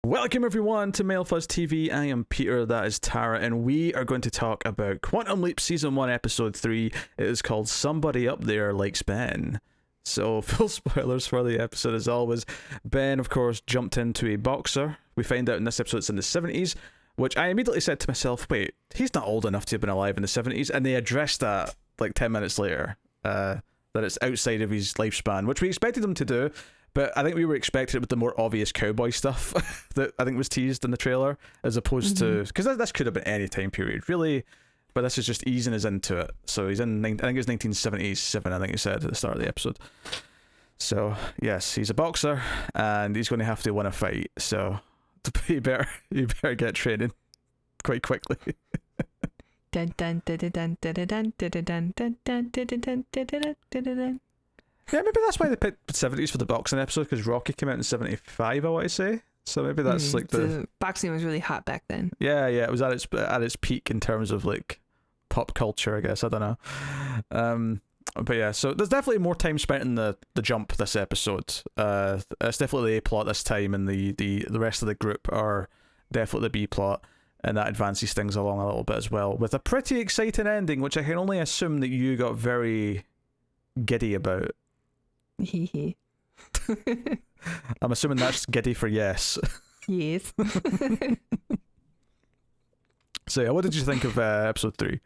Welcome everyone to Mail Fuzz TV. I am Peter, that is Tara, and we are going to talk about Quantum Leap Season 1 Episode 3. It is called Somebody Up There Likes Ben. So, full spoilers for the episode as always. Ben, of course, jumped into a boxer. We find out in this episode it's in the 70s, which I immediately said to myself, wait, he's not old enough to have been alive in the 70s, and they addressed that like 10 minutes later, that it's outside of his lifespan, which we expected them to do. But I think we were expecting it with the more obvious cowboy stuff that I think was teased in the trailer, as opposed to... Because this could have been any time period, really. But this is just easing us into it. So he's in... I think it was 1977, I think he said at the start of the episode. So, yes, he's a boxer, and he's going to have to win a fight. So, you better get training quite quickly. Dun dun dun dun dun dun dun dun dun dun dun dun. Yeah, maybe that's why they picked 70s for the boxing episode, because Rocky came out in 75, I want to say. So maybe that's like the boxing was really hot back then. Yeah, it was at its peak in terms of like pop culture, I guess. I don't know. But yeah, so there's definitely more time spent in the jump this episode. It's definitely the A plot this time, and the rest of the group are definitely the B plot, and that advances things along a little bit as well, with a pretty exciting ending, which I can only assume that you got very giddy about. I'm assuming that's giddy for yes. Yes. So yeah, what did you think of episode 3?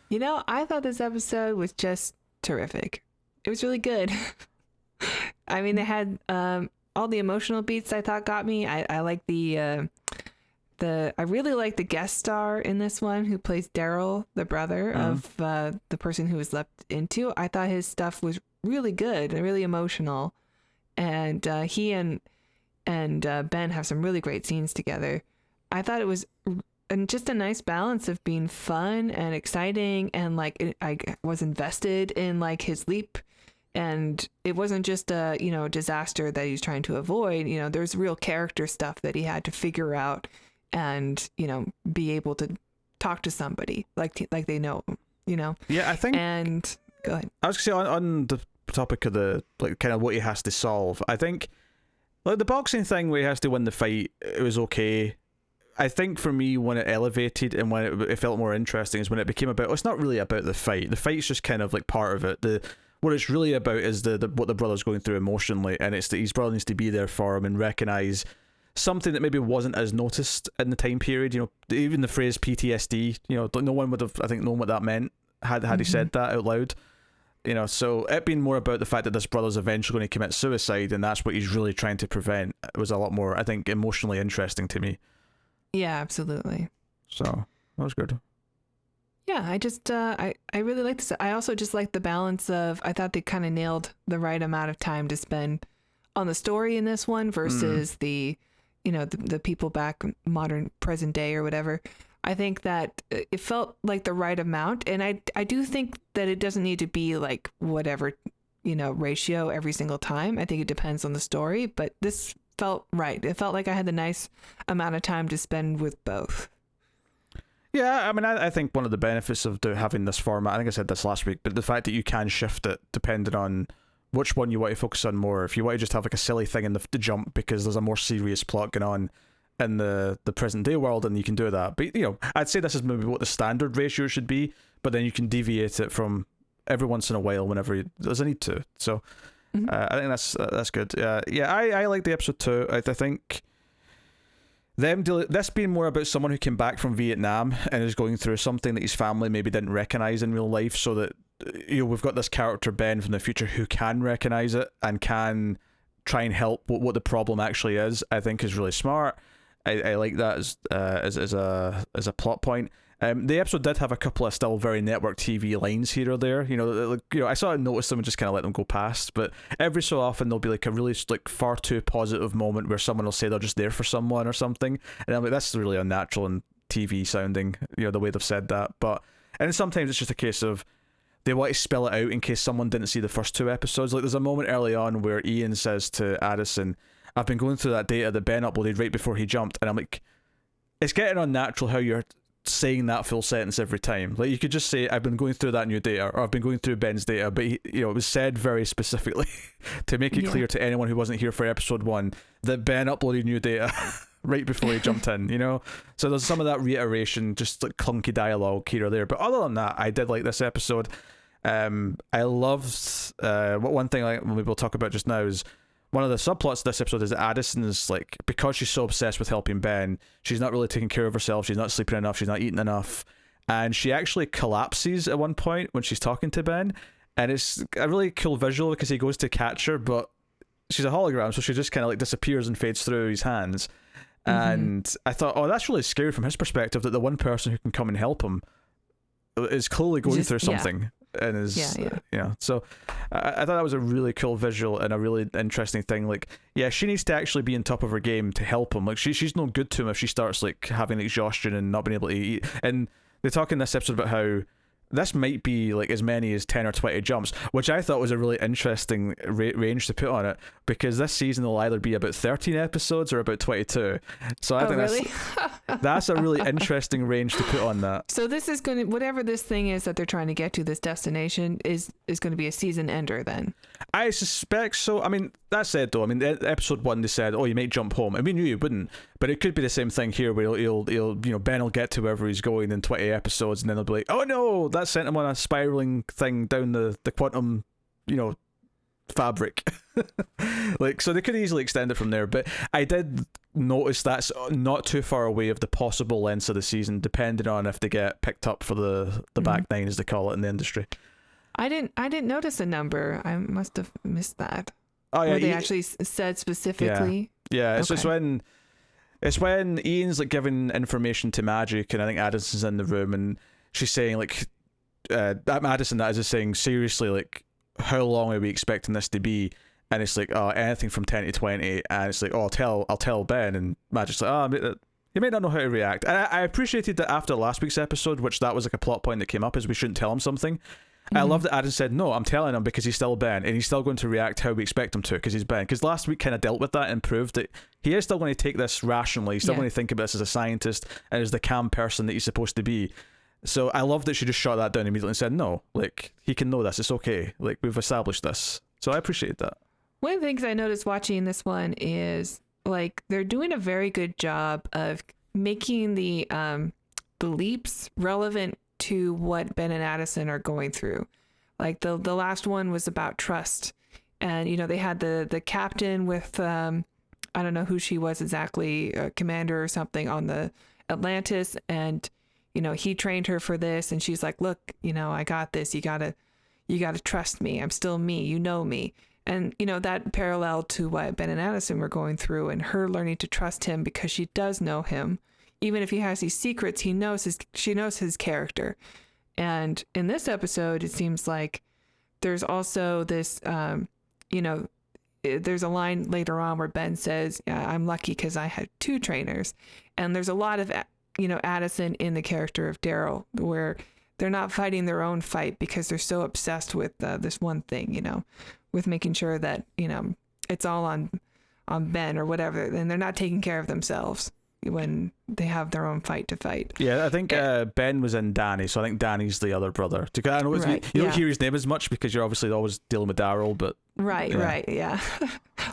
You know, I thought this episode was just terrific. It was really good. I mean, they had all the emotional beats I thought got me. I like I really like the guest star in this one who plays Daryl, the brother of the person who was leapt into. I thought his stuff was really good and really emotional, and he and Ben have some really great scenes together. I thought it was just a nice balance of being fun and exciting, and like I was invested in like his leap, and it wasn't just a disaster that he's trying to avoid. There's real character stuff that he had to figure out, and be able to talk to somebody like they know him. Yeah, I think. And go ahead. I was gonna say on the topic of the like kind of what he has to solve, I think like the boxing thing where he has to win the fight, it was okay. I think for me, when it elevated and when it felt more interesting is when it became about, it's not really about the fight. The fight's just kind of like part of it. What it's really about is what the brother's going through emotionally, and it's that his brother needs to be there for him and recognize something that maybe wasn't as noticed in the time period. Even the phrase PTSD, no one would have, I think, known what that meant had he said that out loud. So it being more about the fact that this brother's eventually going to commit suicide, and that's what he's really trying to prevent, was a lot more, I think, emotionally interesting to me. Yeah, absolutely. So that was good. Yeah, I just I really like this. I also just like the balance of, I thought they kind of nailed the right amount of time to spend on the story in this one versus the people back modern present day or whatever. I think that it felt like the right amount, and I do think that it doesn't need to be like whatever ratio every single time. I think it depends on the story, but this felt right. It felt like I had the nice amount of time to spend with both. Yeah, I mean, I think one of the benefits of having this format, I think I said this last week, but the fact that you can shift it depending on which one you want to focus on more. If you want to just have like a silly thing in the jump because there's a more serious plot going on in the present day world, and you can do that. But I'd say this is maybe what the standard ratio should be, but then you can deviate it from every once in a while whenever there's a need to. So I think that's good. I like the episode too. I think this being more about someone who came back from Vietnam and is going through something that his family maybe didn't recognize in real life, so that we've got this character Ben from the future who can recognize it and can try and help what the problem actually is, I think is really smart. I like that as a plot point. The episode did have a couple of still very network TV lines here or there. I sort of noticed them and just kind of let them go past. But every so often there'll be like a really like far too positive moment where someone will say they're just there for someone or something, and I'm like, that's really unnatural and TV sounding. The way they've said that. And sometimes it's just a case of they want to spell it out in case someone didn't see the first 2 episodes. Like there's a moment early on where Ian says to Addison, "I've been going through that data that Ben uploaded right before he jumped," and I'm like, it's getting unnatural how you're saying that full sentence every time. Like you could just say, "I've been going through that new data," or "I've been going through Ben's data," but it was said very specifically to make it clear to anyone who wasn't here for episode 1 that Ben uploaded new data right before he jumped in, you know? So there's some of that reiteration, just like clunky dialogue here or there. But other than that, I did like this episode. I loved one thing like maybe we'll talk about just now is one of the subplots of this episode is that Addison is like, because she's so obsessed with helping Ben, she's not really taking care of herself, she's not sleeping enough, she's not eating enough, and she actually collapses at one point when she's talking to Ben, and it's a really cool visual because he goes to catch her, but she's a hologram, so she just kind of like disappears and fades through his hands. And I thought, oh, that's really scary from his perspective, that the one person who can come and help him is clearly going through something. And is so I thought that was a really cool visual and a really interesting thing. Like, yeah, she needs to actually be on top of her game to help him. Like, she's no good to him if she starts like having exhaustion and not being able to eat. And they talk in this episode about how this might be like as many as 10 or 20 jumps, which I thought was a really interesting range to put on it, because this season will either be about 13 episodes or about 22. So I think really? that's a really interesting range to put on that. So this is going to, whatever this thing is that they're trying to get to, this destination is going to be a season ender then. I suspect so. I mean, that said though, I mean, episode 1 they said, oh, you might jump home, and we knew you wouldn't, but it could be the same thing here where he'll you know, Ben will get to wherever he's going in 20 episodes, and then they'll be like, oh no, that sent him on a spiraling thing down the quantum, you know, fabric. Like, so they could easily extend it from there, but I did notice that's not too far away of the possible lengths of the season, depending on if they get picked up for the back nine, as they call it in the industry. I didn't notice a number. I must have missed that. Oh yeah, where they actually said specifically. Yeah. Okay. So it's when Ian's like giving information to Magic, and I think Addison's in the room, and she's saying like, Addison that is saying, seriously, like, how long are we expecting this to be? And it's like, oh, anything from 10 to 20, and it's like, oh, I'll tell Ben, and Magic's like, oh, he may not know how to react. And I appreciated that after last week's episode, which that was like a plot point that came up, is we shouldn't tell him something. I love that Addison said, no, I'm telling him because he's still Ben, and he's still going to react how we expect him to, because he's Ben. Because last week kind of dealt with that and proved that he is still going to take this rationally. He's still going to think of this as a scientist and as the calm person that he's supposed to be. So I love that she just shot that down immediately and said, no, like, he can know this, it's okay, like, we've established this. So I appreciate that. One of the things I noticed watching this one is, like, they're doing a very good job of making the leaps relevant to what Ben and Addison are going through. Like, the last one was about trust, and, you know, they had the captain with I don't know who she was exactly, a commander or something on the Atlantis, and, you know, he trained her for this, and she's like, look, you know, I got this, you gotta trust me, I'm still me, you know me. And, you know, that parallel to what Ben and Addison were going through, and her learning to trust him because she does know him. Even if he has these secrets, she knows his character. And in this episode, it seems like there's also this, you know, there's a line later on where Ben says, yeah, I'm lucky because I had 2 trainers. And there's a lot of, you know, Addison in the character of Daryl, where they're not fighting their own fight because they're so obsessed with this one thing, you know, with making sure that, you know, it's all on Ben or whatever. And they're not taking care of themselves when they have their own fight to fight. Yeah, I think Ben was in Danny, so I think Danny's the other brother. I know you don't hear his name as much because you're obviously always dealing with Daryl, but... Right,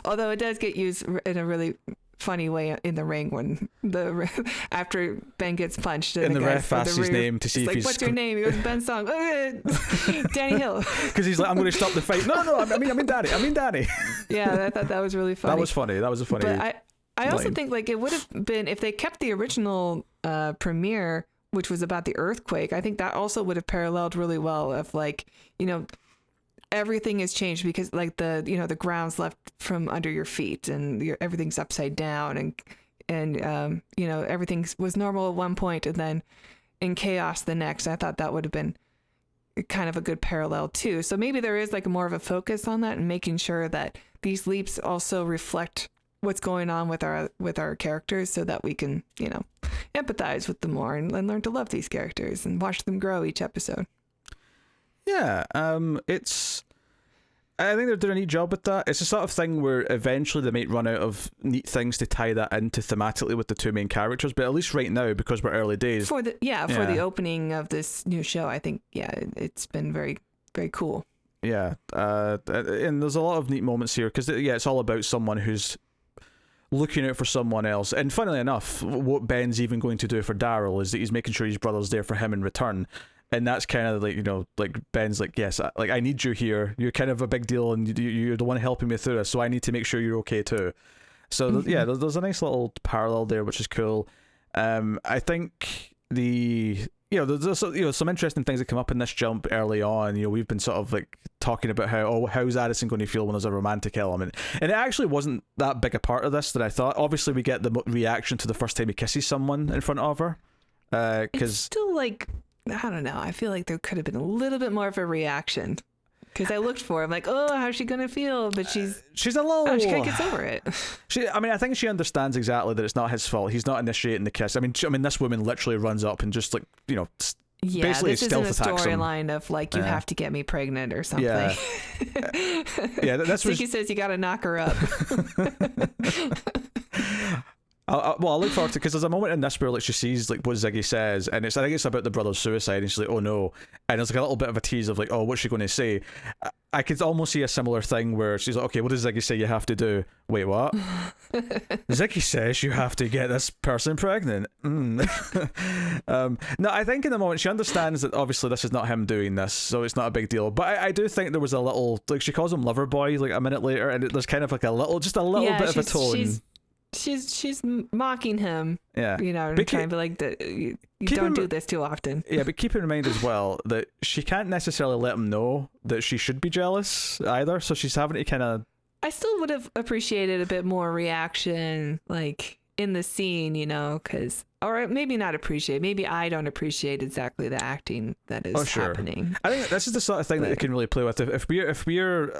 Although it does get used in a really funny way in the ring when after Ben gets punched and the ref asks his name to see if like, he's... What's your name? He goes, Ben Song. Danny Hill. Because he's like, I'm going to stop the fight. No, I mean Danny. Yeah, I thought that was really funny. That was funny. That was a funny... But I also think, like, it would have been, if they kept the original premiere, which was about the earthquake, I think that also would have paralleled really well of, like, you know, everything has changed because, like, the, you know, the ground's left from under your feet and everything's upside down and you know, everything was normal at one point and then in chaos the next. I thought that would have been kind of a good parallel too. So maybe there is like more of a focus on that and making sure that these leaps also reflect what's going on with our characters so that we can, you know, empathize with them more and learn to love these characters and watch them grow each episode. Yeah, I think they're doing a neat job with that. It's the sort of thing where eventually they might run out of neat things to tie that into thematically with the 2 main characters, but at least right now, because we're early days. For the opening of this new show, I think, it's been very, very cool. Yeah, and there's a lot of neat moments here, because, it's all about someone who's looking out for someone else. And funnily enough, what Ben's even going to do for Daryl is that he's making sure his brother's there for him in return. And that's kind of like, like Ben's like, yes, I need you here. You're kind of a big deal, and you're the one helping me through this, so I need to make sure you're okay too. So yeah, there's a nice little parallel there, which is cool. I think there's some interesting things that come up in this jump early on. We've been sort of like talking about how's Addison going to feel when there's a romantic element, and it actually wasn't that big a part of this that I thought. Obviously, we get the reaction to the first time he kisses someone in front of her, because it's still like, I don't know. I feel like there could have been a little bit more of a reaction. Because I looked for him, like, oh, how's she gonna feel? But she's a little. She kind of gets over it. I think she understands exactly that it's not his fault. He's not initiating the kiss. I mean, this woman literally runs up and just like, basically this isn't a storyline of like, you Yeah. have to get me pregnant or something. Yeah. That's what Ziggy says you gotta knock her up. I'll look forward to, because there's a moment in this where like she sees like what Ziggy says, and I think it's about the brother's suicide, and she's like, oh no, and there's like a little bit of a tease of like, oh, what's she going to say? I could almost see a similar thing where she's like, okay, what does Ziggy say you have to do? Wait, what? Ziggy says you have to get this person pregnant. No, I think in the moment she understands that obviously this is not him doing this, so it's not a big deal. But I do think there was a little, like, she calls him lover boy like a minute later, and there's kind of like a little bit of a tone. She's mocking him. Yeah. And trying to be like, you don't do this too often. Yeah, but keep in mind as well that she can't necessarily let him know that she should be jealous either. So she's having to kind of. I still would have appreciated a bit more reaction, like in the scene, because, or maybe not appreciate. Maybe I don't appreciate exactly the acting that is happening. I think this is the sort of thing that they can really play with. If we're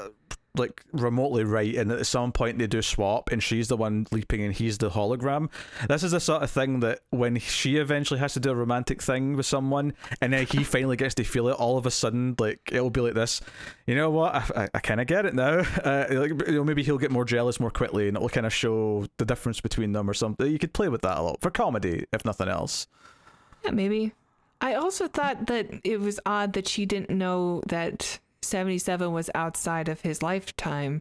like remotely right, and at some point they do swap and she's the one leaping and he's the hologram, this is the sort of thing that when she eventually has to do a romantic thing with someone and then he finally gets to feel it, all of a sudden like it'll be like this, you know what, I kind of get it now. Maybe he'll get more jealous more quickly and it'll kind of show the difference between them or something. You could play with that a lot for comedy if nothing else. Yeah, maybe. I also thought that it was odd that she didn't know that 77 was outside of his lifetime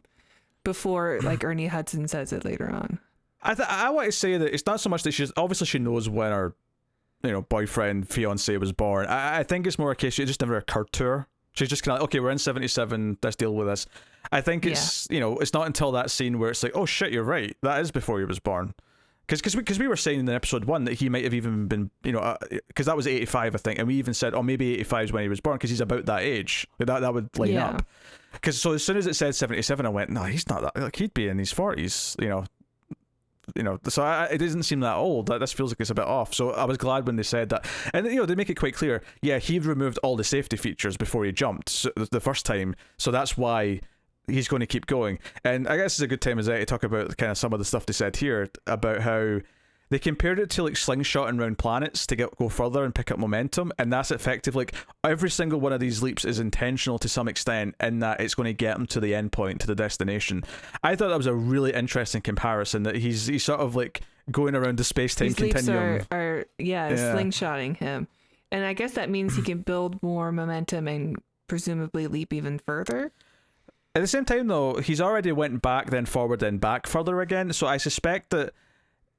before like Ernie Hudson says it later on. I want to say that it's not so much that she knows when her boyfriend, fiance was born. I think it's more a case it just never occurred to her. She's just kind of like, okay, we're in 77, let's deal with this. I think it's it's not until that scene where it's like, oh shit, you're right, that is before he was born. Because we were saying in episode 1 that he might have even been, because that was 85, I think, and we even said, oh, maybe 85 is when he was born, because he's about that age. That would line up. Because so as soon as it said 77, I went, no, he's not that. Like, he'd be in his 40s, So it doesn't seem that old. This feels like it's a bit off. So I was glad when they said that, and they make it quite clear. Yeah, he'd removed all the safety features before he jumped the first time, so that's why he's going to keep going. And I guess it's a good time as well to talk about kind of some of the stuff they said here about how they compared it to like slingshotting around planets to go further and pick up momentum, and that's effective. Like every single one of these leaps is intentional to some extent in that it's going to get them to the end point, to the destination. I thought that was a really interesting comparison, that he's sort of like going around the space-time continuum. Leaps are slingshotting him, and I guess that means he can build more momentum and presumably leap even further. At the same time, though, he's already went back, then forward, then back further again. So I suspect that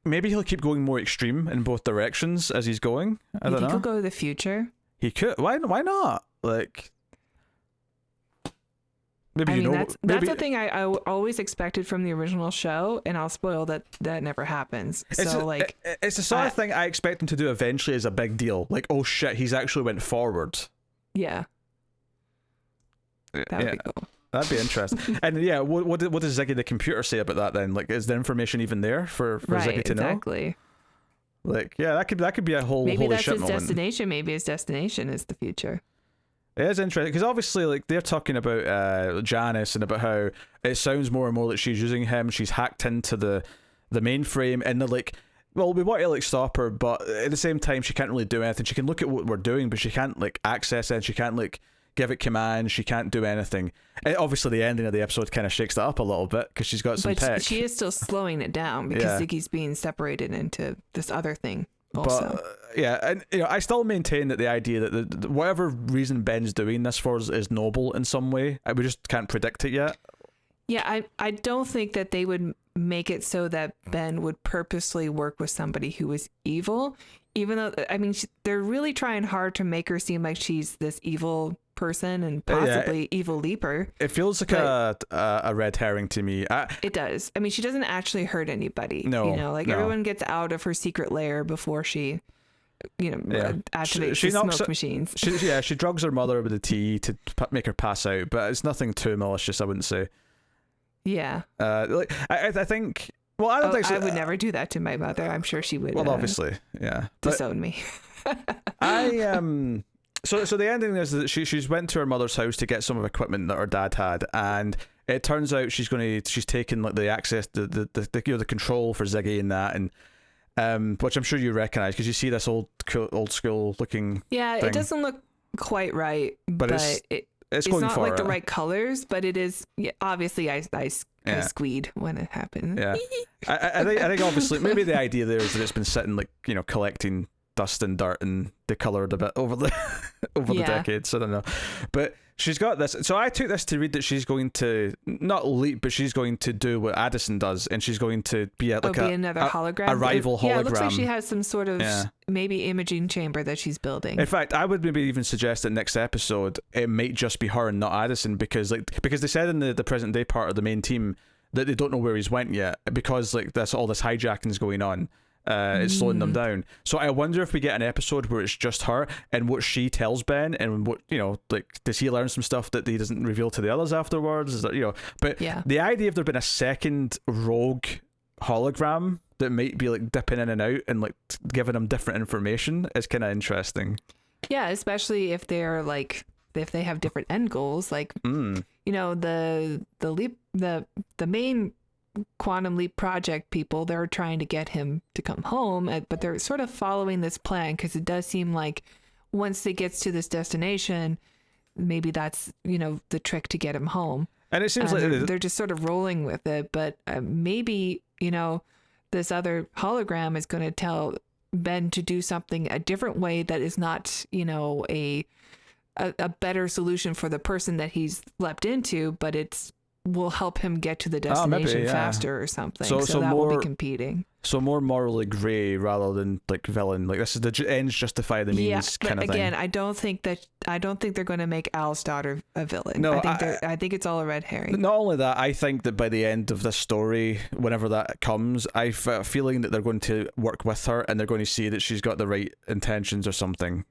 maybe he'll keep going more extreme in both directions as he's going. I don't know. You think he'll go to the future? He could. Why not? Like, maybe that's the thing I always expected from the original show, and I'll spoil that never happens. It's the sort of thing I expect him to do eventually as a big deal. Like, oh shit, he's actually went forward. Yeah. That would be cool. That'd be interesting. And yeah, what does Ziggy the computer say about that then? Like, is the information even there for Ziggy to know? Exactly. Like, yeah, that could be a whole maybe holy that's shit his moment. destination. Maybe his destination is the future. It is interesting because obviously, like, they're talking about Janice and about how it sounds more and more that she's using him. She's hacked into the mainframe, and they're like, well, we want to like stop her, but at the same time, she can't really do anything. She can look at what we're doing, but she can't like access it. She can't like give it commands. She can't do anything. And obviously, the ending of the episode kind of shakes that up a little bit because she's got some tech. But she is still slowing it down because Ziggy's being separated into this other thing. Also. But and I still maintain that the idea that whatever reason Ben's doing this for is noble in some way. We just can't predict it yet. Yeah, I don't think that they would make it so that Ben would purposely work with somebody who was evil, even though, I mean, they're really trying hard to make her seem like she's this evil person and possibly evil leaper. It feels like a red herring to me. It does. I mean, she doesn't actually hurt anybody. No, you know, like everyone gets out of her secret lair before she, you know, activates the smoke machines. She drugs her mother with a tea to make her pass out, but it's nothing too malicious, I wouldn't say. Yeah. Like I think. Well, I don't think so. I would never do that to my mother. I'm sure she would. Well, obviously, yeah. Disown me. So the ending is that she's went to her mother's house to get some of equipment that her dad had, and it turns out she's taken like the access, the control for Ziggy and that, and which I'm sure you recognize because you see this old school looking. Yeah, thing. It doesn't look quite right, but it's going not for like it. the right colors, but it is. Yeah, obviously, I squeed when it happened. Yeah, I think obviously maybe the idea there is that it's been sitting like collecting dust and dirt and decolored a bit over the decades. I don't know, but she's got this. So I took this to read that she's going to not leap, but she's going to do what Addison does, and she's going to be another hologram, a rival hologram. Yeah, it looks like she has some sort of maybe imaging chamber that she's building. In fact, I would maybe even suggest that next episode it might just be her and not Addison, because they said in the present day part of the main team that they don't know where he's went yet, because like all this hijacking's going on. It's slowing them down. So I wonder if we get an episode where it's just her and what she tells Ben, and what, like, does he learn some stuff that he doesn't reveal to the others afterwards? Is that, but the idea of there being a second rogue hologram that might be like dipping in and out and like giving them different information is kind of interesting. Yeah, especially if they're like, if they have different end goals, like the main Quantum Leap Project people, they're trying to get him to come home, but they're sort of following this plan because it does seem like once it gets to this destination, maybe that's the trick to get him home. And it seems like they're just sort of rolling with it, but maybe this other hologram is going to tell Ben to do something a different way that is not a better solution for the person that he's leapt into, but will help him get to the destination faster or something. So that more, will be competing. So more morally grey rather than like villain. Like this is the ends justify the means kind of thing. Again, I don't think they're going to make Al's daughter a villain. No, I think it's all a red herring. Not only that, I think that by the end of this story, whenever that comes, I've a feeling that they're going to work with her and they're going to see that she's got the right intentions or something.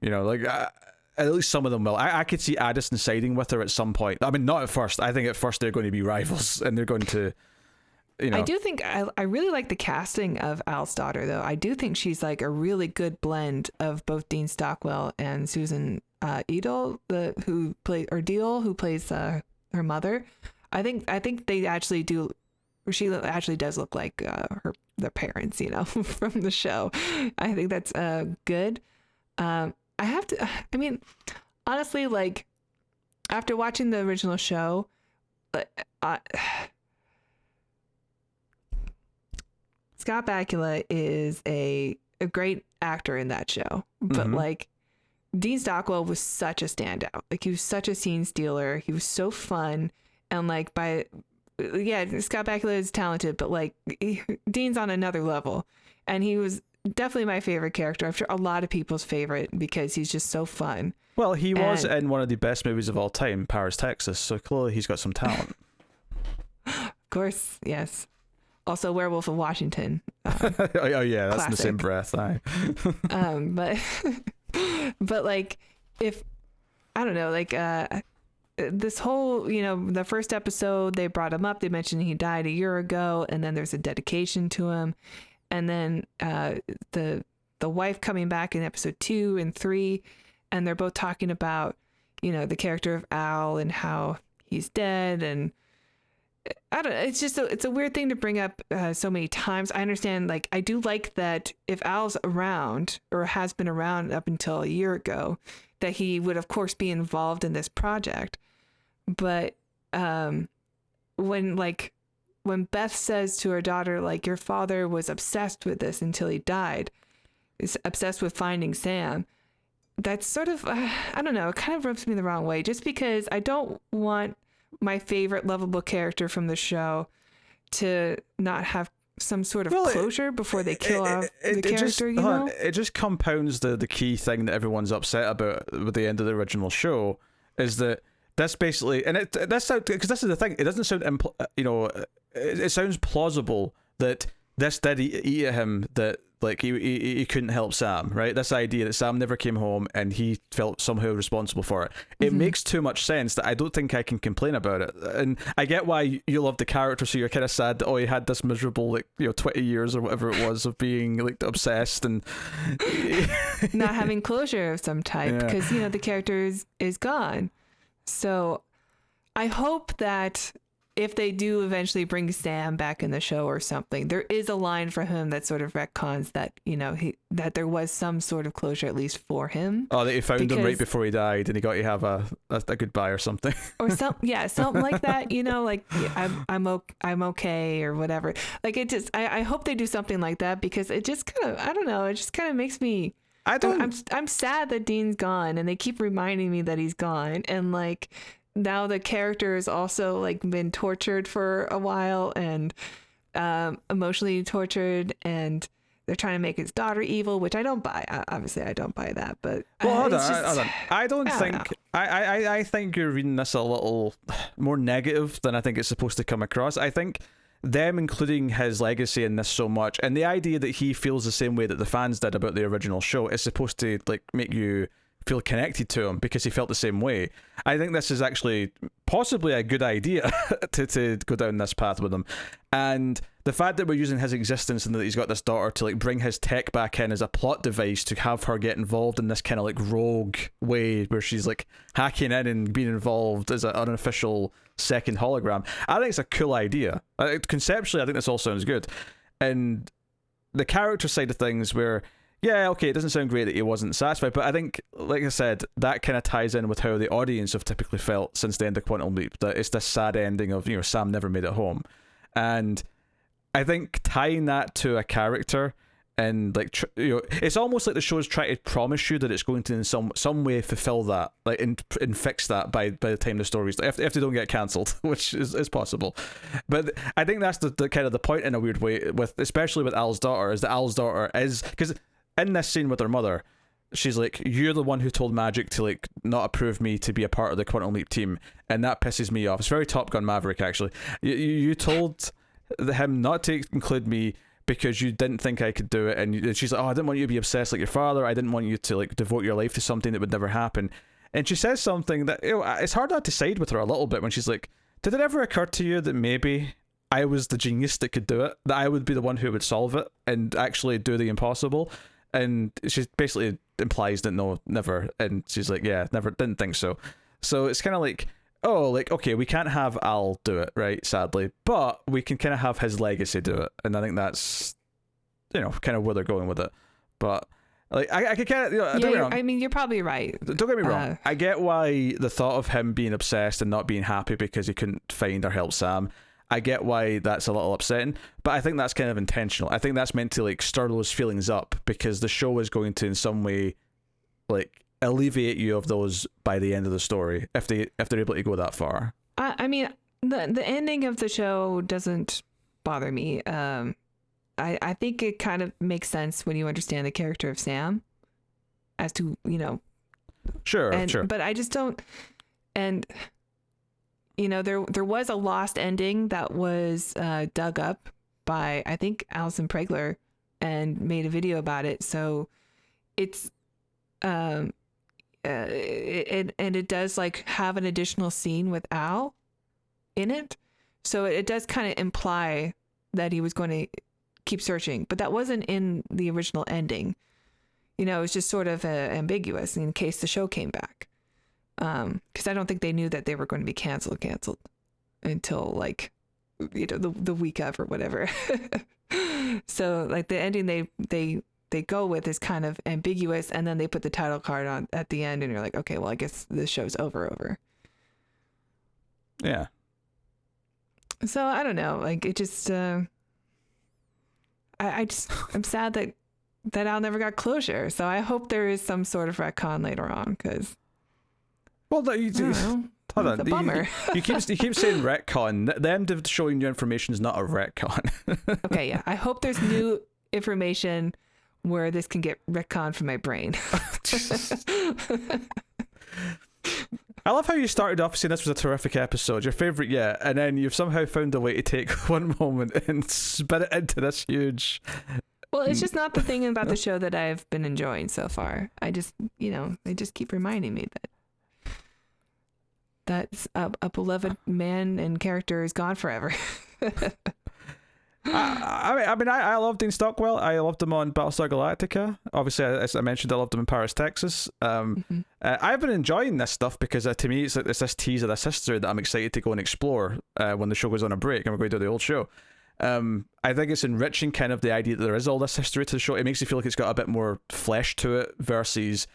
At least some of them will. I could see Addison siding with her at some point. I mean, not at first. I think at first they're going to be rivals and they're going to, I do think I really like the casting of Al's daughter, though. I do think she's like a really good blend of both Dean Stockwell and Susan Edel, who plays her mother. I think they actually do. She actually does look like their parents, from the show. I think that's good. Honestly, like, after watching the original show, Scott Bakula is a great actor in that show. But, like, Dean Stockwell was such a standout. Like, he was such a scene stealer. He was so fun. And, like, Scott Bakula is talented, but, like, Dean's on another level. And he was definitely my favorite character. I'm sure a lot of people's favorite because he's just so fun. Well, he was in one of the best movies of all time, Paris, Texas, so clearly he's got some talent. Of course, yes. Also, Werewolf of Washington. Oh yeah, that's classic. In the same breath. But like, if I don't know, like this whole, the first episode they brought him up. They mentioned he died a year ago, and then there's a dedication to him. And then the wife coming back in episode 2 and 3, and they're both talking about, the character of Al and how he's dead. And I don't know, it's just it's a weird thing to bring up so many times. I understand, like, I do like that if Al's around or has been around up until a year ago, that he would of course be involved in this project. But when Beth says to her daughter, like, your father was obsessed with this until he died, is obsessed with finding Sam, that's sort of, I don't know, it kind of rubs me the wrong way, just because I don't want my favorite lovable character from the show Yeah. to not have some sort of Well, closure before they kill off the character, just, you know? it just compounds the key thing that everyone's upset about with the end of the original show, is that this basically, and this sounds, because this is the thing, it doesn't sound it sounds plausible that this did eat at him, that like he couldn't help Sam, right? This idea that Sam never came home and he felt somehow responsible for it. It makes too much sense that I don't think I can complain about it. And I get why you love the character, so you're kind of sad that, oh, he had this miserable 20 years or whatever it was of being like obsessed and not having closure of some type, because the character is gone. So I hope that if they do eventually bring Sam back in the show or something, there is a line for him that sort of retcons that, that there was some sort of closure at least for him. Oh, that he found him right before he died and he got to have a goodbye or something. Or something like that, like I'm okay or whatever. Like it just, I hope they do something like that, because it just kind of, I don't know, it just kind of makes me, I'm sad that Dean's gone, and they keep reminding me that he's gone, and like, now the character has also like been tortured for a while, and emotionally tortured, and they're trying to make his daughter evil, which I don't buy. Obviously, I don't buy that. But hold on. I think you're reading this a little more negative than I think it's supposed to come across. I think them including his legacy in this so much, and the idea that he feels the same way that the fans did about the original show, is supposed to like make you feel connected to him because he felt the same way. I think this is actually possibly a good idea to go down this path with him. And the fact that we're using his existence and that he's got this daughter to like bring his tech back in as a plot device to have her get involved in this kind of like rogue way where she's like hacking in and being involved as an unofficial second hologram, I think it's a cool idea. Conceptually, I think this all sounds good. And the character side of things, where yeah, okay, it doesn't sound great that he wasn't satisfied, but I think, like I said, that kind of ties in with how the audience have typically felt since the end of Quantum Leap, that it's this sad ending of, Sam never made it home. And I think tying that to a character and like, it's almost like the show's trying to promise you that it's going to in some way fulfill that, like, and fix that by the time the story's, if they don't get cancelled, which is possible. But I think that's the kind of the point in a weird way, with especially with Al's daughter, is that Al's daughter is, because in this scene with her mother, she's like, you're the one who told Magic to like not approve me to be a part of the Quantum Leap team, and that pisses me off. It's very Top Gun Maverick, actually. You told him not to include me because you didn't think I could do it, and she's like, oh, I didn't want you to be obsessed like your father, I didn't want you to like devote your life to something that would never happen. And she says something that, it's hard not to side with her a little bit when she's like, did it ever occur to you that maybe I was the genius that could do it, that I would be the one who would solve it and actually do the impossible? And she basically implies that no, never. And she's like, yeah, never, didn't think so. So it's kind of like, oh, like, okay, we can't have Al do it, right? Sadly, but we can kind of have his legacy do it. And I think that's, kind of where they're going with it. But like, I could kind of, don't get me wrong. I mean, you're probably right. Don't get me wrong. I get why the thought of him being obsessed and not being happy because he couldn't find or help Sam, I get why that's a little upsetting, but I think that's kind of intentional. I think that's meant to like stir those feelings up, because the show is going to in some way like alleviate you of those by the end of the story, if they're able to go that far. I mean, the ending of the show doesn't bother me. I think it kind of makes sense when you understand the character of Sam as to, Sure. But I just don't, and there was a lost ending that was dug up by, I think, Alison Pregler, and made a video about it. So it's it does like have an additional scene with Al in it. So it does kind of imply that he was going to keep searching, but that wasn't in the original ending. It was just sort of ambiguous in case the show came back. Because I don't think they knew that they were going to be canceled until like, the week of or whatever. So like the ending they go with is kind of ambiguous, and then they put the title card on at the end, and you're like, okay, well, I guess this show's over. Yeah. So I don't know, like it just, I'm sad that Al never got closure. So I hope there is some sort of retcon later on, because. Well, no, you do. Hold on. It's a bummer. You keep saying retcon. The end of showing new information is not a retcon. Okay, yeah. I hope there's new information where this can get retconned from my brain. I love how you started off saying this was a terrific episode, your favourite yet, and then you've somehow found a way to take one moment and spin it into this huge... Well, it's just not the thing about the show that I've been enjoying so far. I just, they just keep reminding me that's a beloved man and character is gone forever. I loved Dean Stockwell. I loved him on Battlestar Galactica. Obviously, as I mentioned, I loved him in Paris, Texas. I've been enjoying this stuff because to me, it's this tease of this history that I'm excited to go and explore when the show goes on a break and we're going to do the old show. I think it's enriching kind of the idea that there is all this history to the show. It makes you feel like it's got a bit more flesh to it versus,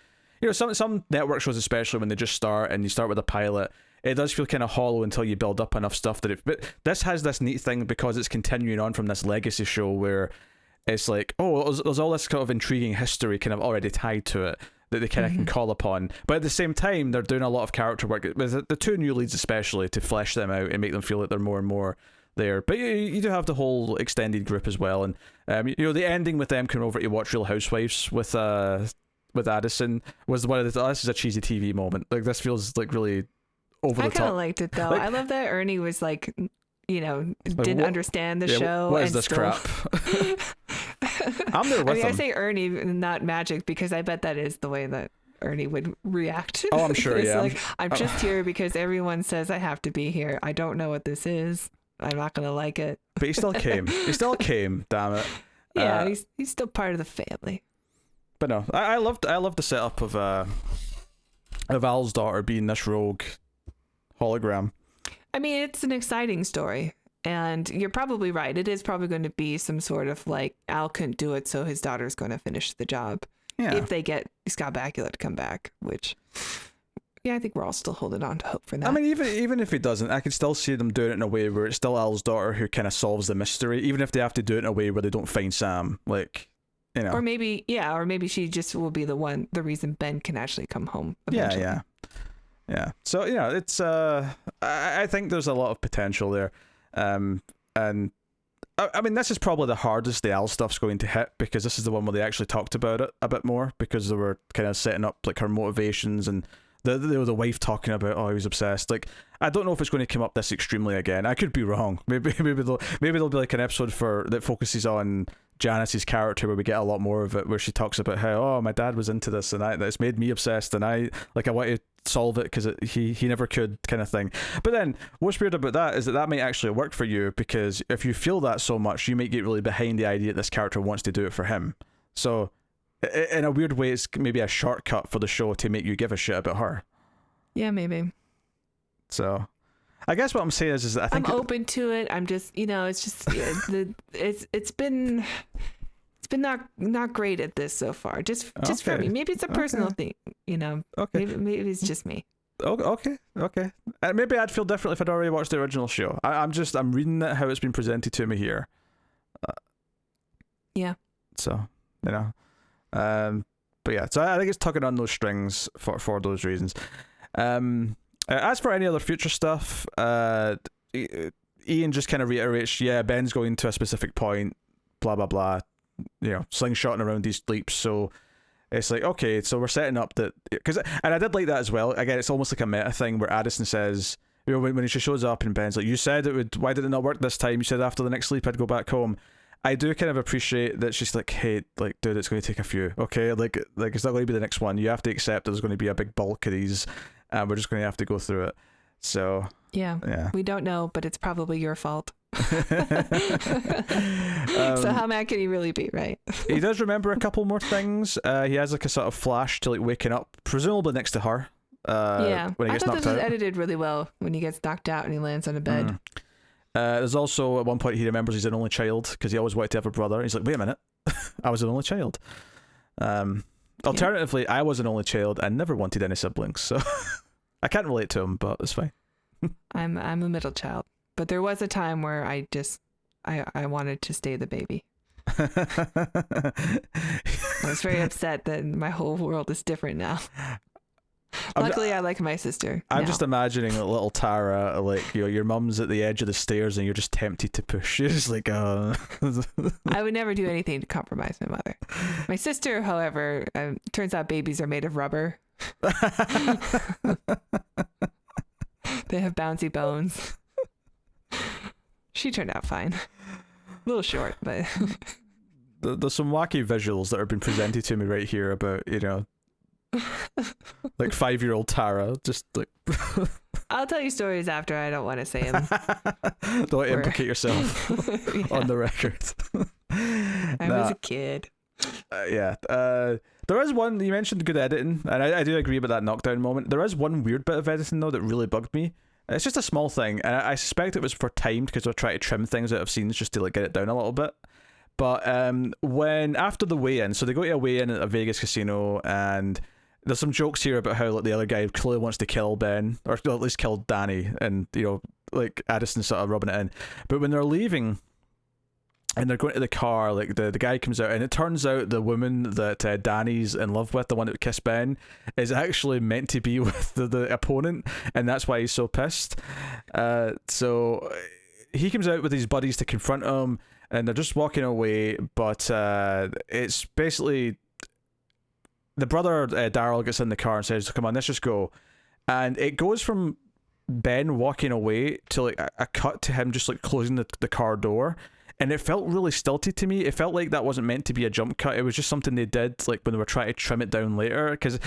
some network shows, especially when they just start and you start with a pilot, it does feel kind of hollow until you build up enough stuff but this has this neat thing because it's continuing on from this legacy show where it's like, there's all this kind of intriguing history kind of already tied to it that they kind of can call upon. But at the same time, they're doing a lot of character work with the two new leads especially to flesh them out and make them feel like they're more and more there. But you do have the whole extended group as well, and the ending with them coming over to watch Real Housewives with Addison was one of this is a cheesy TV moment. Like, this feels like really over the top. I kind of liked it though. I love that Ernie was like, didn't understand the show. What is this crap? I'm there with him. I say Ernie, not Magic, because I bet that is the way that Ernie would react. Oh, I'm sure. Yeah. Like, I'm just here because everyone says I have to be here. I don't know what this is. I'm not gonna like it. But he still came. Damn it. Yeah, he's still part of the family. But no, I loved the setup of Al's daughter being this rogue hologram. I mean, it's an exciting story, and you're probably right. It is probably going to be some sort of like Al couldn't do it, so his daughter's going to finish the job. Yeah. If they get Scott Bakula to come back, which. Yeah, I think we're all still holding on to hope for that. I mean, even if he doesn't, I can still see them doing it in a way where it's still Al's daughter who kind of solves the mystery, even if they have to do it in a way where they don't find Sam. Like, Or maybe she just will be the reason Ben can actually come home eventually. Yeah. So, it's, I think there's a lot of potential there. And I mean, this is probably the hardest the Al stuff's going to hit because this is the one where they actually talked about it a bit more because they were kind of setting up like her motivations and the wife talking about he was obsessed. Like, I don't know if it's going to come up this extremely again. I could be wrong. Maybe there'll be like an episode that focuses on Janice's character where we get a lot more of it, where she talks about how my dad was into this and it's made me obsessed and I want to solve it because he never could, kind of thing. But then what's weird about that is that might actually work for you because if you feel that so much, you might get really behind the idea that this character wants to do it for him. So in a weird way, it's maybe a shortcut for the show to make you give a shit about her. Yeah, maybe. So, I guess what I'm saying is that I think I'm open to it. I'm just, it's just it's been not great at this so far. Just for me. Maybe it's a personal thing. Okay. Maybe it's just me. Okay. Maybe I'd feel differently if I'd already watched the original show. I'm reading it how it's been presented to me here. Yeah. So, but yeah, so I think it's tugging on those strings for those reasons. As for any other future stuff, Ian just kind of reiterates, Ben's going to a specific point, blah blah blah, slingshotting around these leaps. So it's like, okay, so we're setting up that, and I did like that as well. Again, it's almost like a meta thing where Addison says, when she shows up and Ben's like, you said it would, why did it not work this time? You said after the next sleep I'd go back home. I do kind of appreciate that she's like, hey, like, dude, it's going to take a few, okay? Like it's not going to be the next one. You have to accept that there's going to be a big bulk of these, and we're just going to have to go through it. So yeah, we don't know, but it's probably your fault. So how mad can he really be, right? He does remember a couple more things. He has like a sort of flash to like waking up, presumably next to her. When he gets knocked out. I thought this was edited really well when he gets knocked out and he lands on a bed. There's also at one point he remembers he's an only child because he always wanted to have a brother. He's like, wait a minute, I was an only child. Alternatively, I was an only child and never wanted any siblings, so I can't relate to him, but it's fine. I'm a middle child, but there was a time where I wanted to stay the baby. I was very upset that my whole world is different now. Luckily, I like my sister. I'm now. just imagining a little Tara, like, you know, your mum's at the edge of the stairs and you're just tempted to push. You're just like, oh. I would never do anything to compromise my mother. My sister, however, turns out babies are made of rubber. They have bouncy bones. She turned out fine. A little short, but there's some wacky visuals that have been presented to me right here about, you know, like 5-year-old Tara, just like. I'll tell you stories after. I don't want to say them. Don't implicate yourself on the record. I was a kid. There is one, you mentioned good editing, and I do agree about that knockdown moment. There is one weird bit of editing though that really bugged me. It's just a small thing, and I suspect it was for timed because they're trying to trim things out of scenes just to like get it down a little bit. But when after the weigh-in, so they go to a weigh-in at a Vegas casino, and there's some jokes here about how like the other guy clearly wants to kill Ben, or at least kill Danny, and you know, like Addison's sort of rubbing it in. But when they're leaving and they're going to the car, like the guy comes out, and it turns out the woman that Danny's in love with, the one that kissed Ben, is actually meant to be with the opponent, and that's why he's so pissed. So he comes out with his buddies to confront him, and they're just walking away, but it's basically the brother, Daryl, gets in the car and says, come on, let's just go. And it goes from Ben walking away to like a cut to him just like closing the car door. And it felt really stilted to me. It felt like that wasn't meant to be a jump cut. It was just something they did like when they were trying to trim it down later. Because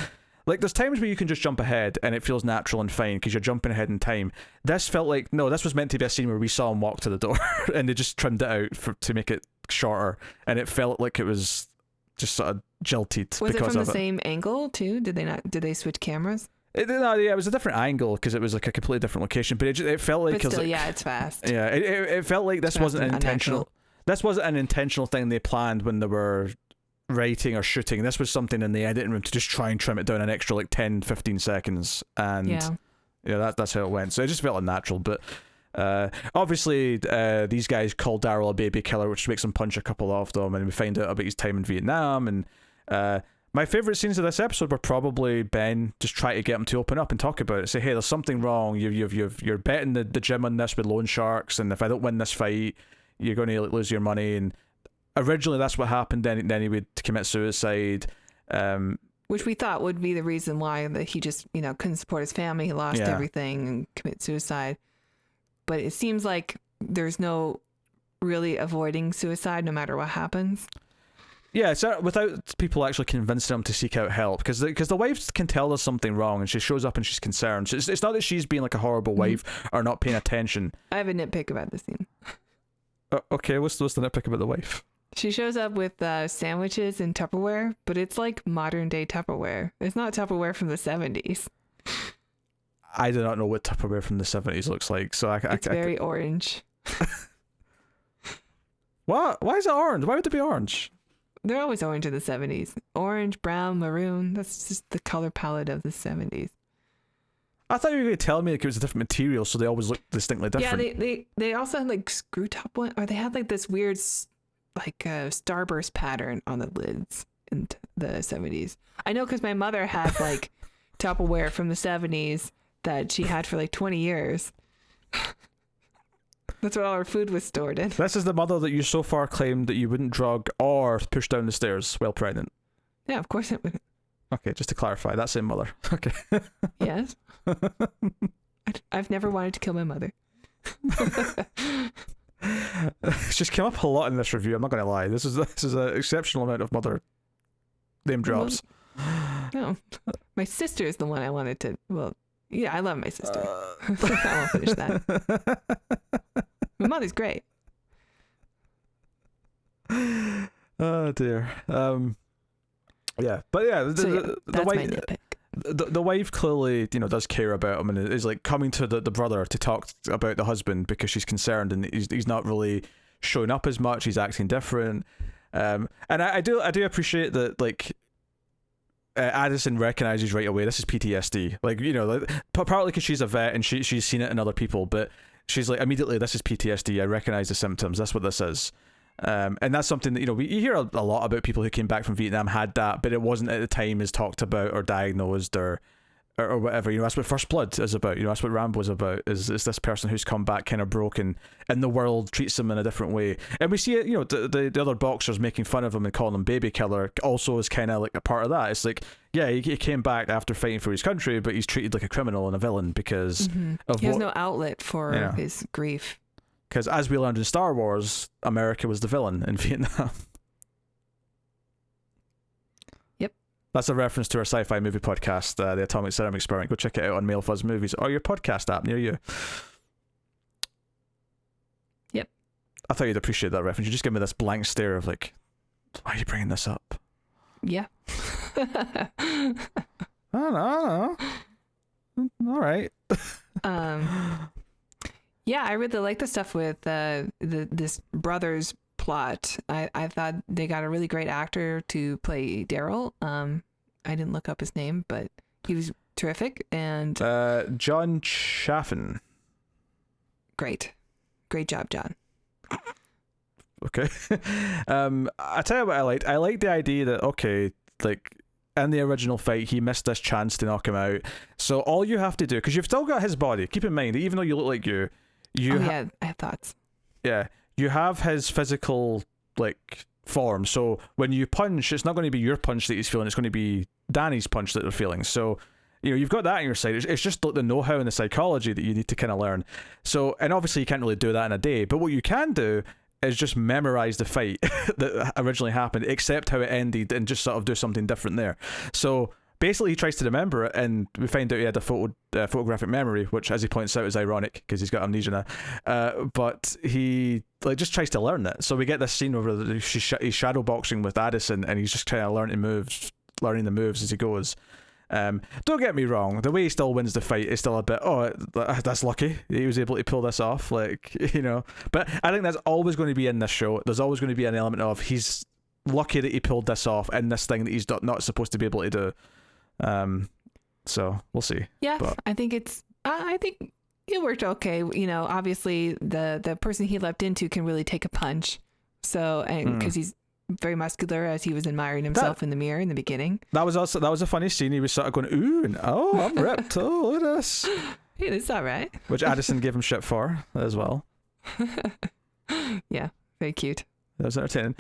like there's times where you can just jump ahead and it feels natural and fine because you're jumping ahead in time. This felt like, no, this was meant to be a scene where we saw him walk to the door and they just trimmed it out to make it shorter. And it felt like it was just sort of jilted. Was because it from of the same angle too? Did they switch cameras? It was a different angle because it was like a completely different location, but it felt like... But still, like, yeah, it's fast. Yeah, it felt like this wasn't an intentional... This wasn't an intentional thing they planned when they were writing or shooting. This was something in the editing room to just try and trim it down an extra like 10-15 seconds, and that's how it went. So it just felt unnatural, but obviously these guys call Daryl a baby killer, which makes him punch a couple of them, and we find out about his time in Vietnam. And my favourite scenes of this episode were probably Ben just trying to get him to open up and talk about it. Say, hey, there's something wrong. You're betting the gym on this with loan sharks, and if I don't win this fight, you're going to lose your money. And originally that's what happened. Then he would commit suicide. Which we thought would be the reason why that he just, couldn't support his family. He lost everything and commit suicide. But it seems like there's no really avoiding suicide no matter what happens. Yeah, so without people actually convincing him to seek out help, because the wife can tell there's something wrong, and she shows up and she's concerned. So it's not that she's being like a horrible wife or not paying attention. I have a nitpick about this scene. Okay, what's the nitpick about the wife? She shows up with sandwiches in Tupperware, but it's like modern day Tupperware. It's not Tupperware from the 70s. I do not know what Tupperware from the 70s looks like, so it's very orange. What? Why is it orange? Why would it be orange? They're always orange in the 70s. Orange, brown, maroon. That's just the color palette of the 70s. I thought you were going to tell me like it was a different material, so they always look distinctly different. Yeah, they also had like screw top one, or they had like this weird like starburst pattern on the lids in the 70s. I know because my mother had like Tupperware from the 70s that she had for like 20 years. That's what all her food was stored in. This is the mother that you so far claimed that you wouldn't drug or push down the stairs while pregnant. Yeah, of course it wouldn't. Okay, just to clarify, that same mother. Okay. Yes. I've never wanted to kill my mother. It's just come up a lot in this review, I'm not going to lie. This is an exceptional amount of mother name drops. No. My sister is the one I wanted to... Well, yeah, I love my sister. I won't finish that. My mother's great. Oh, dear. Yeah, but yeah, that's my nitpick. The wife clearly, does care about him and is like coming to the brother to talk about the husband because she's concerned, and he's not really showing up as much. He's acting different, and I do appreciate that. Like Addison recognizes right away this is PTSD. Like partly because she's a vet and she's seen it in other people, but she's like immediately this is PTSD. I recognize the symptoms. That's what this is. And that's something that you hear a lot about people who came back from Vietnam had that, but it wasn't at the time as talked about or diagnosed or or whatever. You know, that's what First Blood is about. You know, that's what Rambo's about. Is this person who's come back kind of broken, and the world treats him in a different way. And we see it. You know, the other boxers making fun of him and calling him baby killer also is kind of like a part of that. It's like, yeah, he came back after fighting for his country, but he's treated like a criminal and a villain because of he has no outlet for his grief. Because as we learned in Star Wars, America was the villain in Vietnam. That's a reference to our sci-fi movie podcast, the Atomic Serum Experiment. Go check it out on Male Fuzz Movies or your podcast app near you. Yep. I thought you'd appreciate that reference. You just give me this blank stare of like, why are you bringing this up? Yeah. I don't know. All right. Yeah, I really like the stuff with this brothers plot. I thought they got a really great actor to play Daryl. I didn't look up his name, but he was terrific. And John Chaffin. Great job, John. Okay. I tell you what I liked. I liked the idea that, okay, like in the original fight, he missed this chance to knock him out. So all you have to do, because you've still got his body. Keep in mind that even though you look like you I have thoughts. Yeah. You have his physical like form, so when you punch, it's not going to be your punch that he's feeling, it's going to be Danny's punch that they're feeling. So, you know, you've got that on your side. It's just like the know-how and the psychology that you need to kind of learn. So, and obviously you can't really do that in a day, but what you can do is just memorize the fight that originally happened, accept how it ended, and just sort of do something different there. So basically he tries to remember it, and we find out he had a photographic memory, which, as he points out, is ironic because he's got amnesia now. But he like just tries to learn it. So we get this scene where he's shadow boxing with Addison, and he's just trying to learning the moves as he goes. Don't get me wrong, the way he still wins the fight is still a bit, that's lucky he was able to pull this off, like, you know. But I think that's always going to be in this show. There's always going to be an element of he's lucky that he pulled this off in this thing that he's not supposed to be able to do. So we'll see. Yeah, but I think it worked okay. You know, obviously the person he leapt into can really take a punch. So, and because he's very muscular, as he was admiring himself in the mirror in the beginning. That was a funny scene. He was sort of going, ooh, and oh, I'm ripped. Oh, look at this. Yeah, it's all right. Which Addison gave him shit for as well. Yeah, very cute. That was entertaining.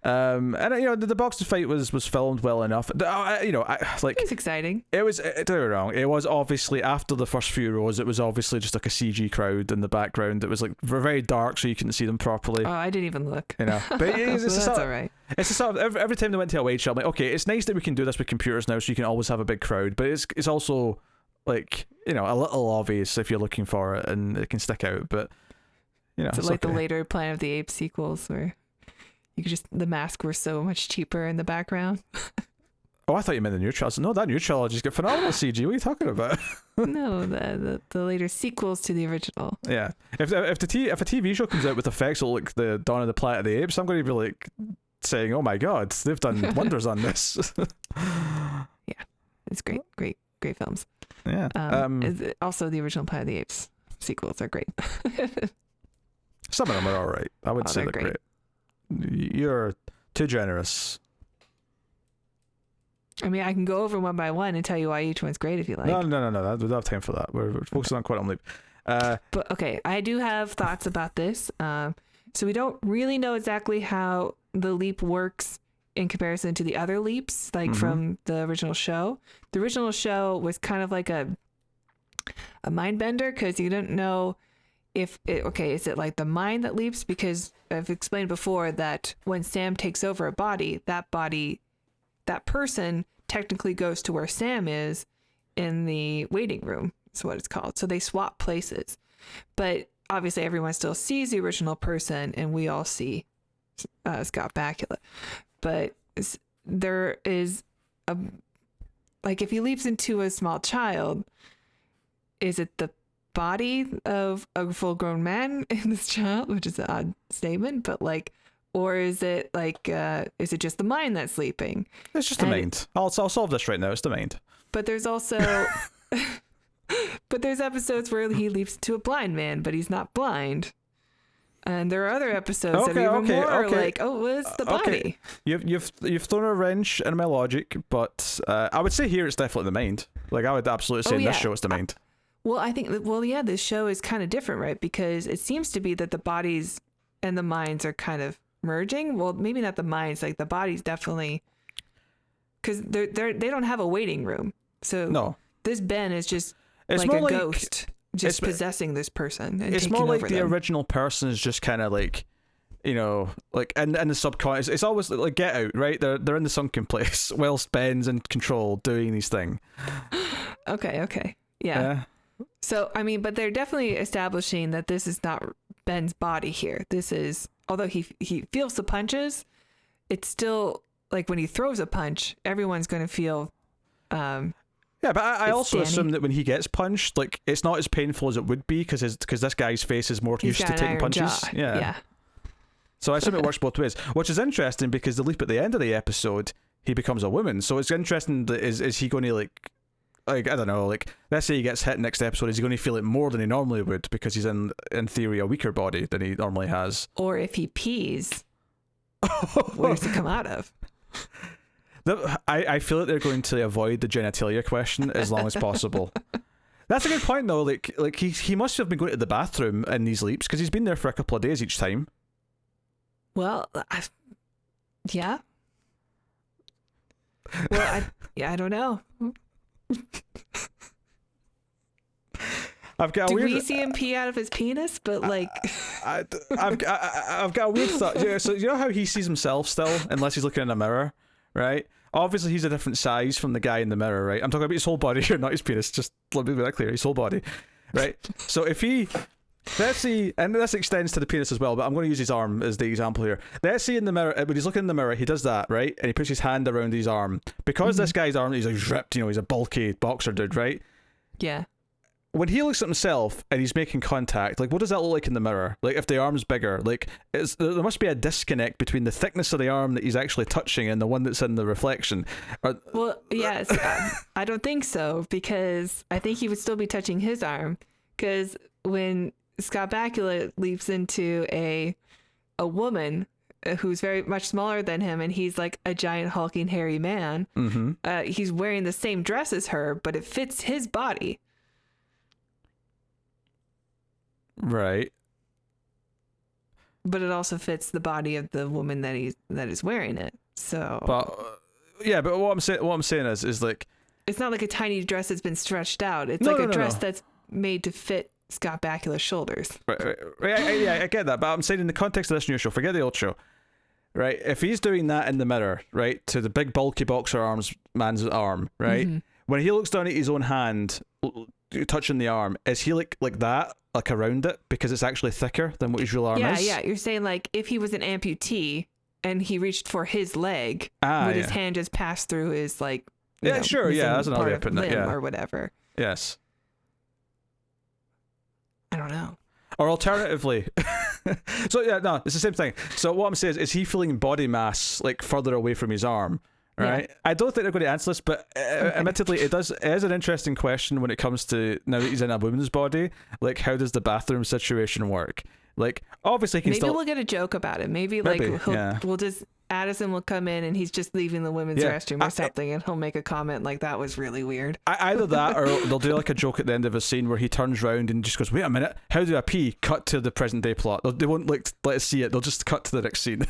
And you know, the boxing fight was filmed well enough. You know, it was exciting. It was, don't get me wrong, it was obviously, after the first few rows, it was obviously just like a CG crowd in the background. It was like very dark, so you couldn't see them properly. Oh, I didn't even look. You know, but that's all right. It's a sort of every time they went to a wage show, I'm like, okay, it's nice that we can do this with computers now, so you can always have a big crowd. But it's also like, you know, a little obvious if you're looking for it, and it can stick out. But you know, it's like the later Planet of the Apes sequels where you could just, the masks were so much cheaper in the background. Oh, I thought you meant the new trilogy. No, that new trilogy's got phenomenal CG. What are you talking about? No, the later sequels to the original. Yeah, if a TV show comes out with effects like the Dawn of the Planet of the Apes, I'm going to be like saying, "Oh my God, they've done wonders on this." Yeah, it's great films. Yeah. Also, the original Planet of the Apes sequels are great. Some of them are all right. I would say they're great. You're too generous. I mean, I can go over one by one and tell you why each one's great if you like. No. We don't have time for that. We're focusing on Quantum Leap. But okay, I do have thoughts about this. So we don't really know exactly how the leap works in comparison to the other leaps, like from the original show. The original show was kind of like a mind bender, because you didn't know if is it like the mind that leaps? Because I've explained before that when Sam takes over a body, that person technically goes to where Sam is in the waiting room. That's what it's called. So they swap places. But obviously everyone still sees the original person, and we all see Scott Bakula. But there is like, if he leaps into a small child, is it the body of a full-grown man in this child, which is an odd statement, but like, or is it like is it just the mind that's sleeping? It's just the mind. I'll solve this right now. It's the mind. But there's also but there's episodes where he leaps to a blind man, but he's not blind. And there are other episodes that are even more like, oh, it's the body. You've thrown a wrench in my logic, but I would say here it's definitely the mind. Like, I would absolutely say this show is the mind. Well, I think, this show is kind of different, right? Because it seems to be that the bodies and the minds are kind of merging. Well, maybe not the minds, like the bodies definitely, because they don't have a waiting room. So no, this Ben is just it's like more a like, ghost, just possessing this person. And it's more like the original person is just kind of like, you know, like in the subconscious. It's always like Get Out, right? They're in the sunken place whilst Ben's in control doing these things. Okay. Yeah. So, I mean, but they're definitely establishing that this is not Ben's body here. This is, although he feels the punches, it's still like when he throws a punch, everyone's going to feel. Yeah, but I also assume that when he gets punched, like it's not as painful as it would be because this guy's face is more used to taking punches. Jaw. Yeah. So I assume it works both ways, which is interesting because the leap at the end of the episode, he becomes a woman. So it's interesting that is he going to like I don't know, like let's say he gets hit next episode, is he going to feel it more than he normally would because he's in theory a weaker body than he normally has? Or if he pees, where does it come out of? I feel like they're going to avoid the genitalia question as long as possible. That's a good point though. Like he must have been going to the bathroom in these leaps because he's been there for a couple of days each time. Well, yeah. Well, I don't know. I've got we see him pee out of his penis? But like, I've got a weird thought. Yeah, so you know how he sees himself still, unless he's looking in a mirror, right? Obviously, he's a different size from the guy in the mirror, right? I'm talking about his whole body here, not his penis. Just let me be that clear. His whole body, right? So if he, let's see, and this extends to the penis as well, but I'm going to use his arm as the example here. Let's see in the mirror, when he's looking in the mirror, he does that, right? And he puts his hand around his arm. Because this guy's arm, he's like ripped, you know, he's a bulky boxer dude, right? Yeah. When he looks at himself and he's making contact, like what does that look like in the mirror? Like if the arm's bigger, like there must be a disconnect between the thickness of the arm that he's actually touching and the one that's in the reflection. Well, yes, I don't think so, because I think he would still be touching his arm, because when Scott Bakula leaps into a woman who's very much smaller than him, and he's like a giant hulking hairy man, he's wearing the same dress as her, but it fits his body. Right. But it also fits the body of the woman that is wearing it. So. But yeah, but what I'm saying is like, it's not like a tiny dress that's been stretched out. It's like a dress that's made to fit Scott Bakula's shoulders. Right. I get that, but I'm saying in the context of this new show, forget the old show, right? If he's doing that in the mirror, right, to the big bulky boxer man's arm, right? When he looks down at his own hand, touching the arm, is he like that? Like around it because it's actually thicker than what his real arm is. Yeah. You're saying like if he was an amputee and he reached for his leg, would his hand just pass through his like? Sure. Yeah, that's another way of putting it. Yeah, or whatever. Yes. I don't know. Or alternatively, so yeah, no, it's the same thing. So what I'm saying is he feeling body mass like further away from his arm? Right. Yeah. I don't think they're going to answer this, but admittedly, it is an interesting question when it comes to now that he's in a woman's body. Like, how does the bathroom situation work? Like, obviously, maybe we'll get a joke about it. Maybe we'll just Addison will come in and he's just leaving the women's restroom or something, and he'll make a comment like that was really weird. Either that, or they'll do like a joke at the end of a scene where he turns around and just goes, "Wait a minute, how do I pee?" Cut to the present day plot. They won't like let us see it. They'll just cut to the next scene.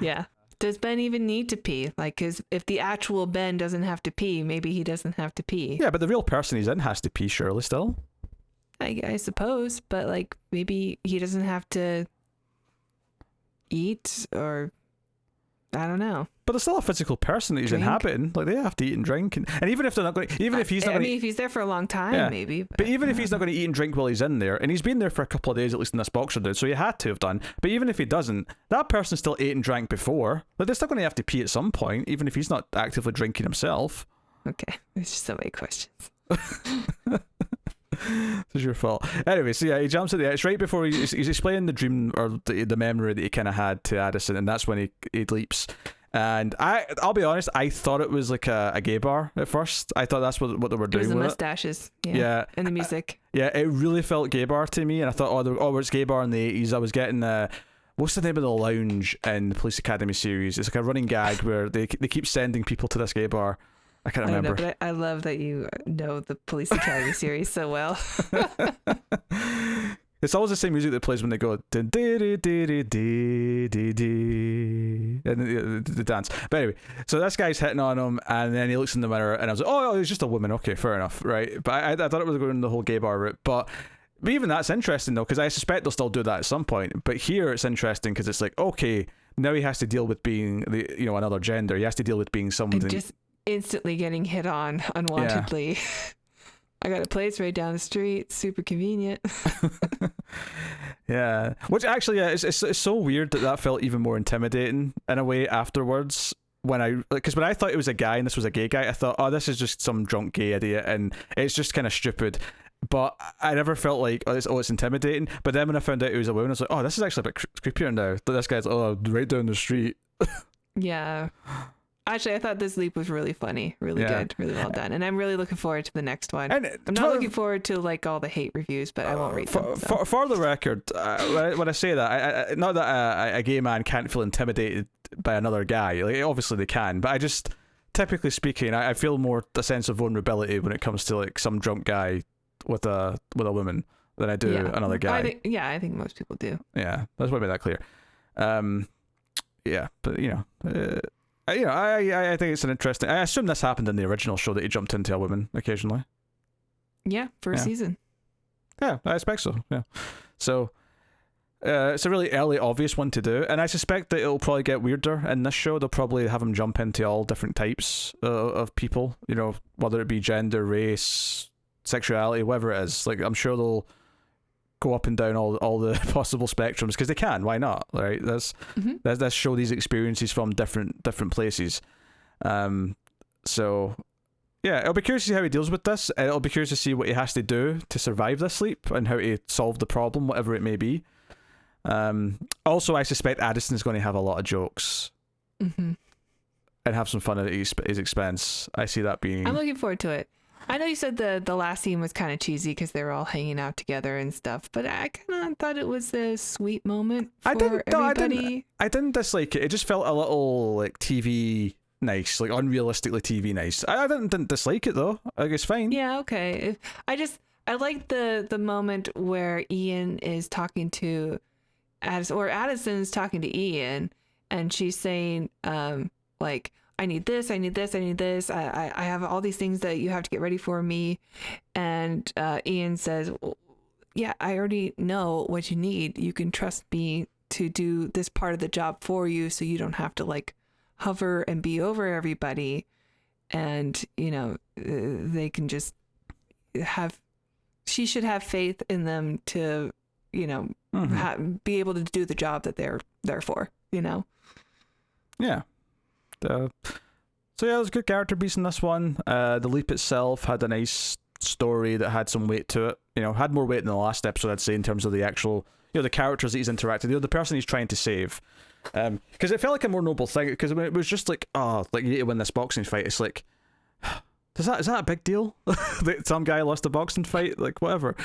Yeah. Does Ben even need to pee? Like, cause if the actual Ben doesn't have to pee, maybe he doesn't have to pee. Yeah, but the real person he's in has to pee, surely, still. I suppose, but like maybe he doesn't have to eat, or I don't know. But there's still a physical person that he's inhabiting. Like, they have to eat and drink, and even if they're not going, even if he's not, if he's there for a long time, maybe. But even if he's not going to eat and drink while he's in there, and he's been there for a couple of days at least in this boxer dude, so he had to have done. But even if he doesn't, that person still ate and drank before. Like, they're still going to have to pee at some point, even if he's not actively drinking himself. Okay, there's just so many questions. It's your fault. Anyway, so yeah, he jumps at the edge right before he's explaining the dream or the memory that he kind of had to Addison, and that's when he leaps. And I'll be honest, I thought it was like a gay bar at first. I thought that's what they were doing. It was the with mustaches, yeah, and the music. Yeah, it really felt gay bar to me, and I thought, it's gay bar in the 80s. I was getting what's the name of the lounge in the Police Academy series? It's like a running gag where they keep sending people to this gay bar. I can't I don't know, remember. but I love that you know the Police Academy series so well. It's always the same music that plays when they go and the dance. But anyway, so this guy's hitting on him, and then he looks in the mirror, and I was like, oh, it's just a woman. Okay, fair enough, right? But I thought it was going the whole gay bar route. But even that's interesting though, because I suspect they'll still do that at some point. But here it's interesting because it's like, okay, now he has to deal with being another gender. He has to deal with being someone. And just instantly getting hit on unwantedly. Yeah. I got a place right down the street, super convenient. Yeah, which actually, it's so weird that felt even more intimidating in a way afterwards. Because when I thought it was a guy and this was a gay guy, I thought, oh, this is just some drunk gay idiot, and it's just kind of stupid. But I never felt like, it's intimidating. But then when I found out it was a woman, I was like, oh, this is actually a bit creepier now. But this guy's, right down the street. Yeah. Actually, I thought this leap was really funny, really good, really well done, and I'm really looking forward to the next one. And I'm not looking forward to like all the hate reviews, but I won't read them. So. For the record, when I say that, I not that a gay man can't feel intimidated by another guy. Like obviously they can, but I just, typically speaking, I feel more a sense of vulnerability when it comes to like some drunk guy with a woman than I do another guy. I think most people do. Yeah, let's make that clear. Yeah, but I think it's an interesting. I assume this happened in the original show that he jumped into a woman occasionally. Yeah, first season. Yeah, I expect so. Yeah, so it's a really early, obvious one to do, and I suspect that it'll probably get weirder in this show. They'll probably have him jump into all different types of people. Whether it be gender, race, sexuality, whatever it is. Like I'm sure they'll go up and down all the possible spectrums because they can. Why not? Right? Let's show these experiences from different places. So yeah, it'll be curious to see how he deals with this. It'll be curious to see what he has to do to survive this sleep and how to solve the problem, whatever it may be. Also, I suspect Addison's going to have a lot of jokes and have some fun at his expense. I see that being. I'm looking forward to it. I know you said the last scene was kind of cheesy because they were all hanging out together and stuff, but I kind of thought it was a sweet moment for everybody. I didn't dislike it. It just felt a little like TV nice, like unrealistically TV nice. I didn't dislike it though. Like it's fine. Yeah, okay. I like the moment where Ian is talking to Addison, or Addison's talking to Ian, and she's saying like, I need this, I need this, I need this. I have all these things that you have to get ready for me. And Ian says, well, yeah, I already know what you need. You can trust me to do this part of the job for you so you don't have to like hover and be over everybody. And, they can just she should have faith in them to, be able to do the job that they're there for, Yeah. So yeah, there's good character beats in this one. The leap itself had a nice story that had some weight to it. Had more weight than the last episode, I'd say, in terms of the actual, the characters that he's interacted, the person he's trying to save. Because it felt like a more noble thing. Because it was just like, you need to win this boxing fight. It's like, is that a big deal? That some guy lost a boxing fight, like whatever.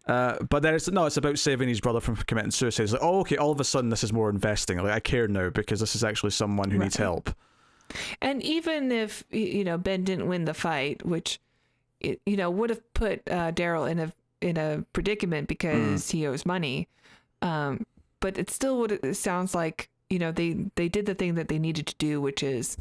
But then it's about saving his brother from committing suicide. It's like, oh, okay, all of a sudden this is more investing. Like I care now because this is actually someone who needs help. And even if Ben didn't win the fight, which would have put Daryl in a predicament because he owes money, but it still it sounds like they did the thing that they needed to do, which is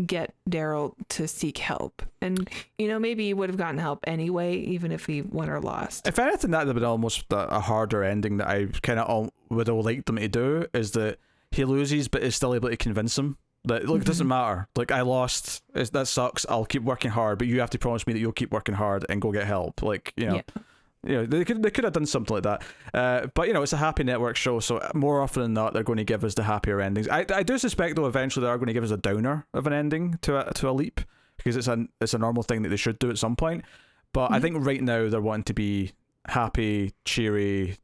get Daryl to seek help, and maybe he would have gotten help anyway, even if he won or lost. If anything, that would have been almost a harder ending that I kind of would have liked them to do, is that he loses but is still able to convince him that, look, it doesn't matter. Like, I lost. That sucks. I'll keep working hard, but you have to promise me that you'll keep working hard and go get help. Like, they could have done something like that. But it's a Happy Network show, so more often than not, they're going to give us the happier endings. I do suspect though, eventually they are going to give us a downer of an ending to a leap, because it's a normal thing that they should do at some point. But I think right now they're wanting to be happy, cheery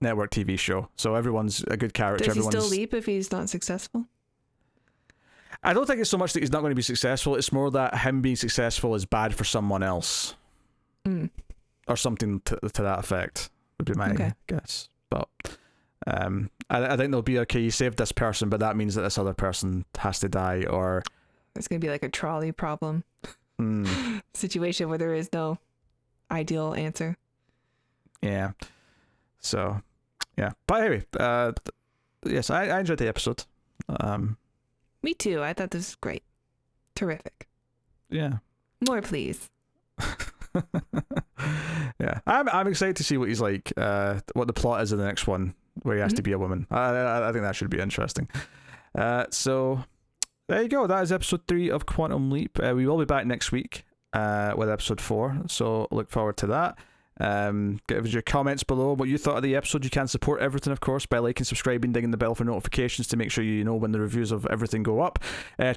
network TV show. So everyone's a good character. Does he still leap if he's not successful? I don't think it's so much that he's not going to be successful. It's more that him being successful is bad for someone else. Or something to that effect would be my guess. But I think they'll be okay. You saved this person, but that means that this other person has to die, or it's going to be like a trolley problem. situation where there is no ideal answer. Yeah. So, yeah. But anyway, yes, I enjoyed the episode. Me too. I thought this was great. Terrific. Yeah. More, please. Yeah. I'm excited to see what he's like, what the plot is in the next one, where he has to be a woman. I think that should be interesting. So there you go. That is episode 3 of Quantum Leap. We will be back next week with episode 4. So look forward to that. Give us your comments below what you thought of the episode. You can support everything, of course, by liking, subscribing, dinging the bell for notifications to make sure you know when the reviews of everything go up.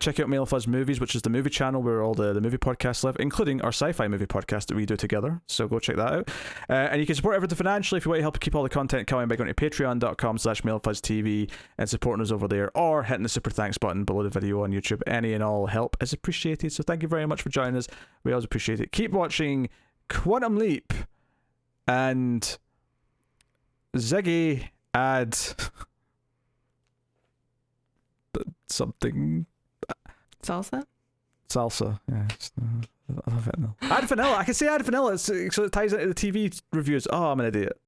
Check out Male Fuzz Movies, which is the movie channel where all the movie podcasts live, including our sci-fi movie podcast that we do together, so go check that out. And you can support everything financially if you want to help keep all the content coming by going to patreon.com/MaleFuzzTV and supporting us over there, or hitting the super thanks button below the video on YouTube. Any and all help is appreciated, so thank you very much for joining us. We always appreciate it. Keep watching Quantum Leap. And Ziggy add something. Salsa? Salsa, yeah. I love it. Add vanilla. I can say add vanilla so it ties into the TV reviews. Oh, I'm an idiot.